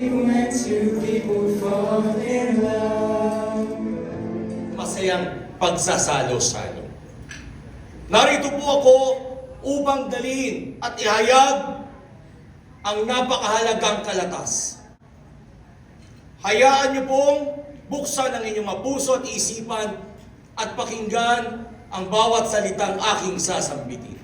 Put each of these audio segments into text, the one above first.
When two people fall in love. Masayang pagsasalo-salo. Narito po ako upang dalhin at ihayag ang napakahalagang kalatas. Hayaan niyo pong buksan ang inyong mga puso at isipan at pakinggan ang bawat salitang aking sasambitin.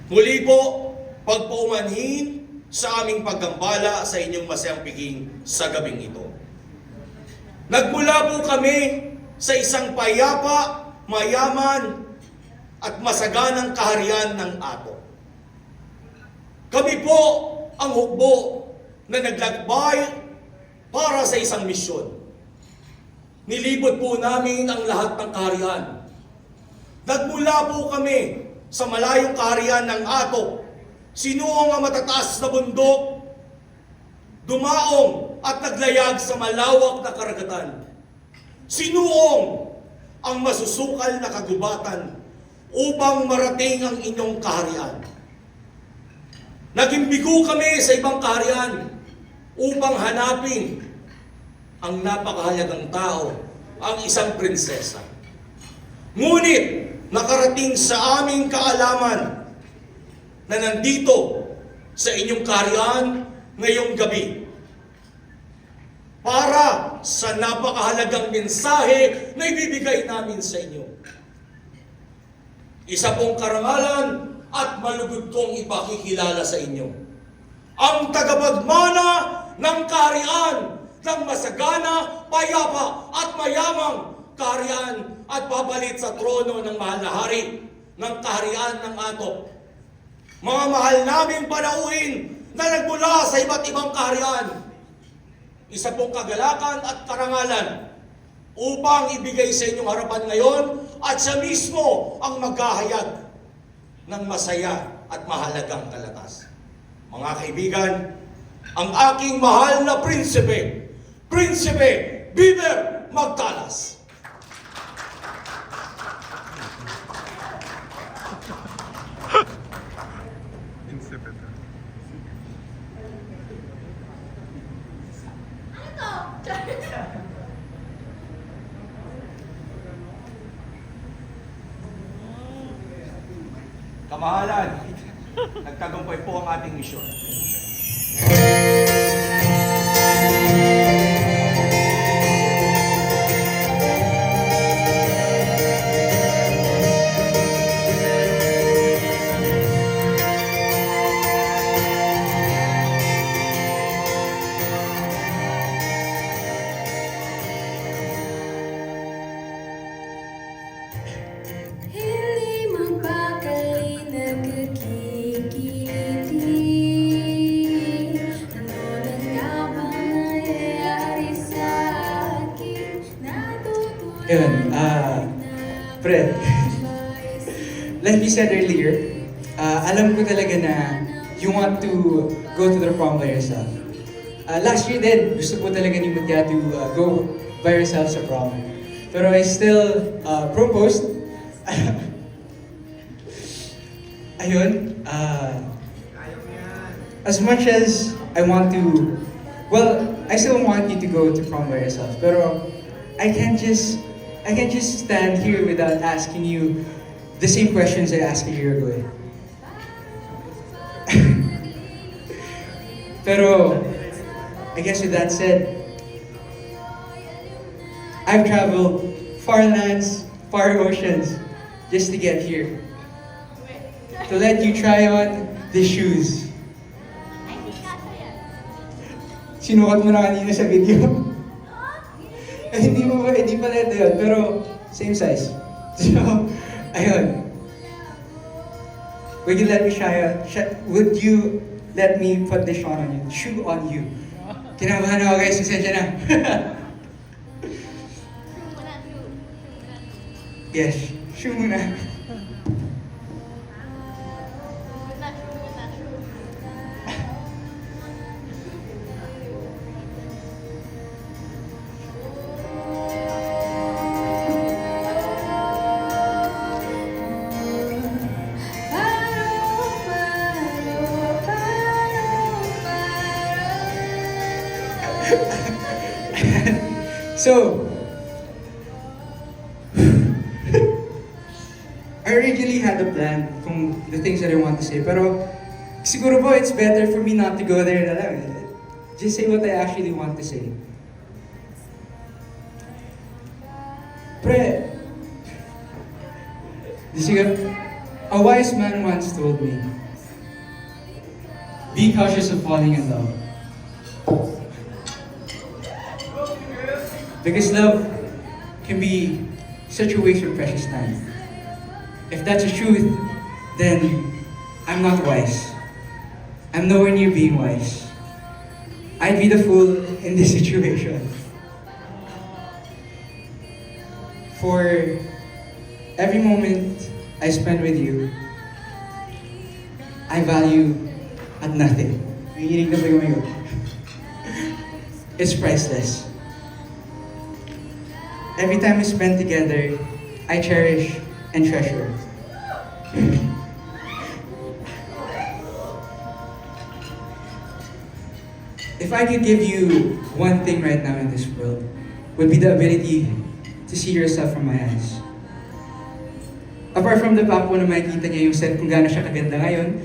Muli po, pagpaumanhin sa aming paggambala sa inyong masayang piging sa gabing ito. Nagmula po kami sa isang payapa, mayaman, at masaganang kaharian ng Ato. Kami po ang hukbo na naglakbay para sa isang misyon. Nilibot po namin ang lahat ng kaharian. Nagmula po kami sa malayong kaharian ng Ato, sinuong ang matataas na bundok, dumaong at naglayag sa malawak na karagatan. Sinuong ang masusukal na kagubatan upang marating ang inyong kaharian. Naging bigo kami sa ibang kaharian upang hanapin ang napakahalagang tao, ang isang prinsesa. Ngunit nakarating sa aming kaalaman na nandito sa inyong kaharian ngayong gabi para sa napakahalagang mensahe na ibibigay namin sa inyo. Isa pong karangalan at malugod kong ipakikilala sa inyo. Ang tagapagmana ng kaharian ng masagana, payapa at mayamang kaharian at papalit sa trono ng mahal na hari ng kaharian ng Ato. Mga mahal naming panauhin na nagmula sa iba't ibang kaharian, isa pong kagalakan at karangalan upang ibigay sa inyong harapan ngayon at siya mismo ang maghahayag ng masaya at mahalagang kalatas. Mga kaibigan, ang aking mahal na prinsipe, Prinsipe Biber Magtalas. Kamahalan, nagtagumpay po ang ating misyon. Yun, Fred, like you said earlier, alam ko talaga na you want to go to the prom by yourself. Last year din, gusto ko talaga ni Mutya to go by yourself sa prom. Pero I still proposed. Ayun, as much as I want to, well, I still want you to go to prom by yourself. Pero I can't just stand here without asking you the same questions I asked a year ago. Pero, I guess with that said, I've traveled far lands, far oceans, just to get here. To let you try on the shoes. Sinukat mo na kanina sa video. Hindi pala ito yun, pero same size. So, ayun. Would you let me put the shoe on you? Kinabahan ako guys, pasensya na. Yes, shoe muna. So, I originally had a plan kung the things that I want to say, pero siguro po it's better for me not to go there na lang. Just say what I actually want to say. Pre, a wise man once told me, be cautious of falling in love. Because love can be such a waste of precious time. If that's the truth, then I'm not wise. I'm nowhere near being wise. I'd be the fool in this situation. For every moment I spend with you, I value at nothing. Nanginig na ba yung mayo? It's priceless. Every time we spend together, I cherish and treasure. If I could give you one thing right now in this world, would be the ability to see yourself from my eyes. Apart from the fact po na makikita niya yung set kung gaano siya kaganda ngayon,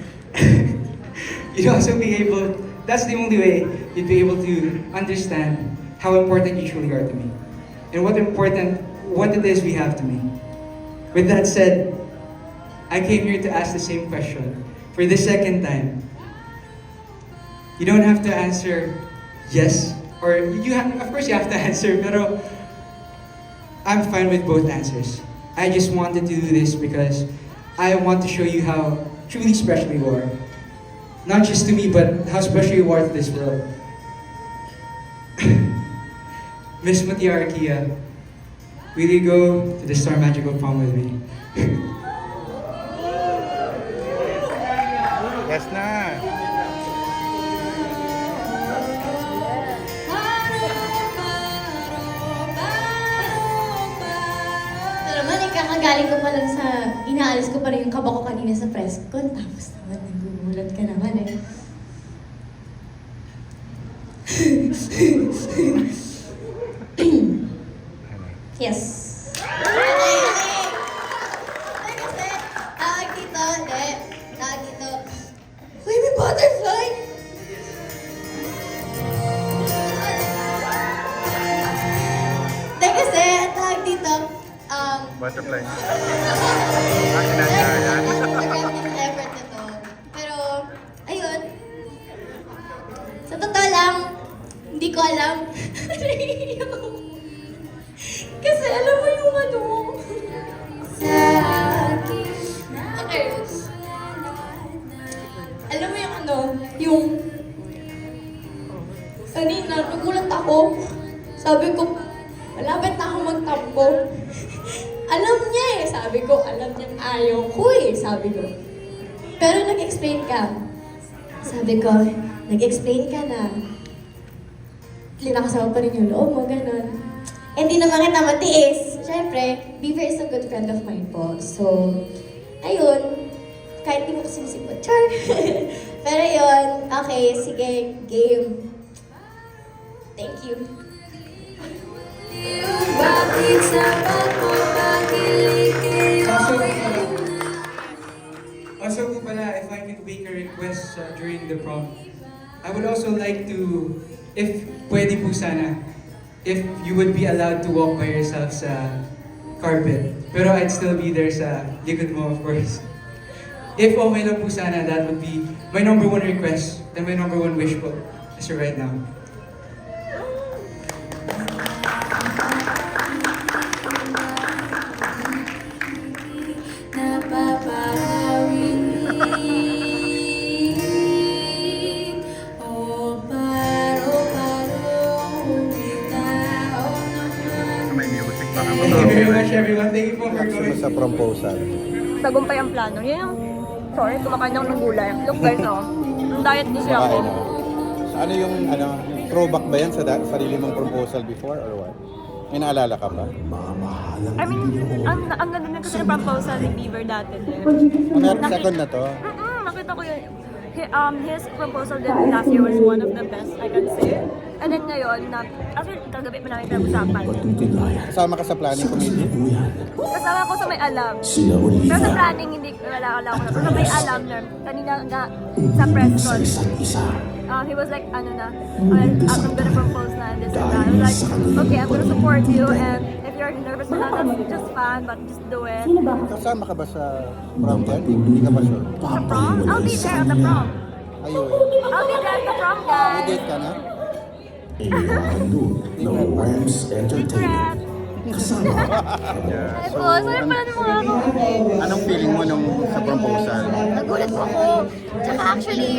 you'd also be able, that's the only way you'd be able to understand how important you truly are to me. And what it is we have to me. With that said, I came here to ask the same question for the second time. You don't have to answer yes, or of course you have to answer, pero I'm fine with both answers. I just wanted to do this because I want to show you how truly special you are. Not just to me, but how special you are to this world. Miss Mutiara Kia, will you go to the Star Magical Prom with me? Yes na. Ito naman, kakagaling ko pa lang sa, inaalis ko pa rin yung kaba ko kanina sa press con, tapos naman, nagugulat ka naman eh. Yes. Okay. Kasi, tawag dito. Uy, may butterfly! Kasi, tawag dito, Butterfly. Random effort na to. Pero, ayun. Sa totoo lang, hindi ko alam. Kasi alam mo yung ano. Okay. Alam mo yung ano, yung kanina, nagulat ako. Sabi ko, malapit na ako magtampo. Alam niya eh. Sabi ko, alam niya ayaw ko eh. Sabi ko. Pero nag-explain ka. Sabi ko, nag-explain ka na. Linakasawa pa rin yung loob mo, ganun. Hindi naman kita matiis. Siyempre, Beaver is a good friend of mine po. So, ayun. Kahit di mo ko sinisipot. Char! Pero yun, okay, sige, game. Thank you. Also po pala, if I could make a request during the prom, I would also like to, if pwede po sana, if you would be allowed to walk by yourself sa carpet. Pero I'd still be there sa likod mo, of course. If okay lang po sana, that would be my number one request and my number one wish po as of right now. May music pa Thank you very much everyone. Thank you po for Reaction mo going. sa proposal. Tagumpay ang plano. Yan yung, sorry, kumakain ako ng gulay. Look guys, oh. Ang diet kasi ako. Kumakain ako. Ano yung throwback ba yan sa sarili mong proposal before or what? May naalala ka pa? I mean, ang ganda na kasi ng proposal ni Beaver dati din. Meron second na to? Nakita ko yun. His proposal din last year was one of the best, I can say. And then ngayon, actually, kagabi pa namin pinag-usapan. Kasama ka sa planning committee? Kasama ko sa may alam. Pero sa planning, hindi wala ko na. Pero sa may alam na, kanina nga sa press con, he was like, I'm gonna propose na this and that. I was like, okay, I'm gonna support you, and if you're nervous na, that's just fine, but just do it. Kasama ka ba sa prom yan? Hindi ka ba sure? Sa prom? I'll be there at the prom. Ayun. I'll be there at the prom, May guys. date ka na? Secret. Ay po, sorry pala ng mga ako. Anong feeling mo nung sa proposal? Nagulat po ako. Tsaka actually,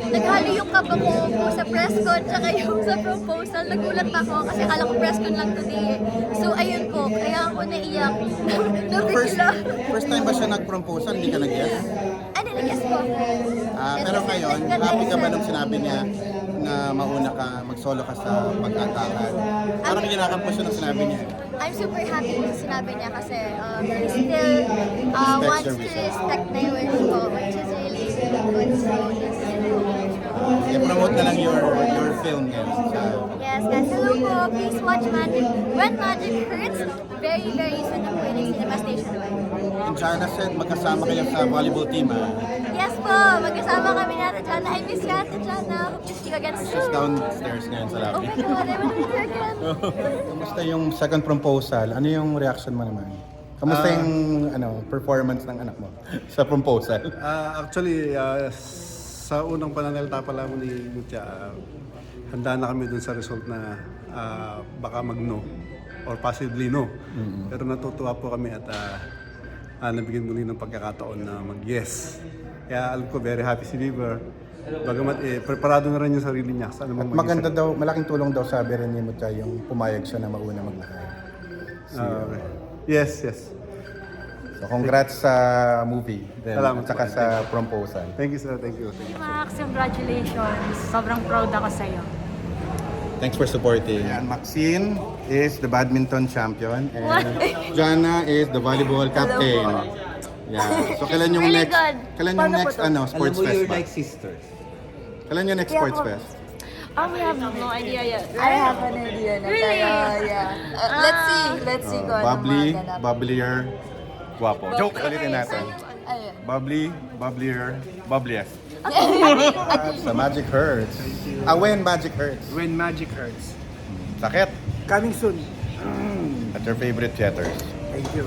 naghalo yung kaba ko po sa press con, tsaka yung sa proposal. Nagulat ako kasi akala ko press con lang today eh. So ayun po, kaya ako naiyak. Nabigla. First time ba siya nag-proposal? Hindi ka nag-guess? Ano, nag-guess po. Pero ngayon, happy ka ba nung sinabi niya na mauna ka, mag-solo ka sa pag-atakan? Parang kinakampo siya nung sinabi niya. I'm super happy sa sinabi niya kasi he still wants to respect my wish ko, which is really, really good. So, yes, I-promote na lang your film yan. yes, guys. Hello po. Please watch Magic. When Magic Hurts, very, very soon na po yun yung Cinema Station 1. And Jana said, magkasama kayo sa volleyball team, ha? Yes po. Magkasama kami natin, Jana. I miss you, Ate Jana. Hope to see you again She's soon. downstairs ngayon sa Oh lobby. my God, I want to meet you again. Kamusta yung second proposal? Ano yung reaction mo naman? Kamusta yung performance ng anak mo sa proposal? Actually, sa unang pananalita pa lang ni Lucia, handa na kami dun sa result na baka mag-no or possibly no. Pero natutuwa po kami at nabigyan muli ng pagkakataon na mag-yes. Kaya alam ko, very happy si Bieber. Bagamat preparado na rin yung sarili niya sa anumang Maganda daw, malaking tulong daw sabi rin ni Mucha yung pumayag siya na mauna maglakad. Yes, yes. So congrats sa movie then, Salamat at saka po. sa proposal. Thank you, sir. Thank you. Thank you. Max, congratulations. Sobrang proud ako sa'yo. Thanks for supporting. And Maxine is the badminton champion and Jana is the volleyball captain. Yeah. So kailan yung Really next good. kailan yung Paano po next to? sports fest ba? Kailan yung next sports fest? We have no idea yet. I have an idea na Really? tayo, yeah. Let's see kung anong Bubbly, maganap. bubblier, guwapo. Joke ulitin natin. Ayun. Bubbly, bubblier, bubbliest. Sa Magic Hurts. When Magic Hurts. When Magic Hurts. Sakit. Coming soon. At your favorite theaters. Thank you.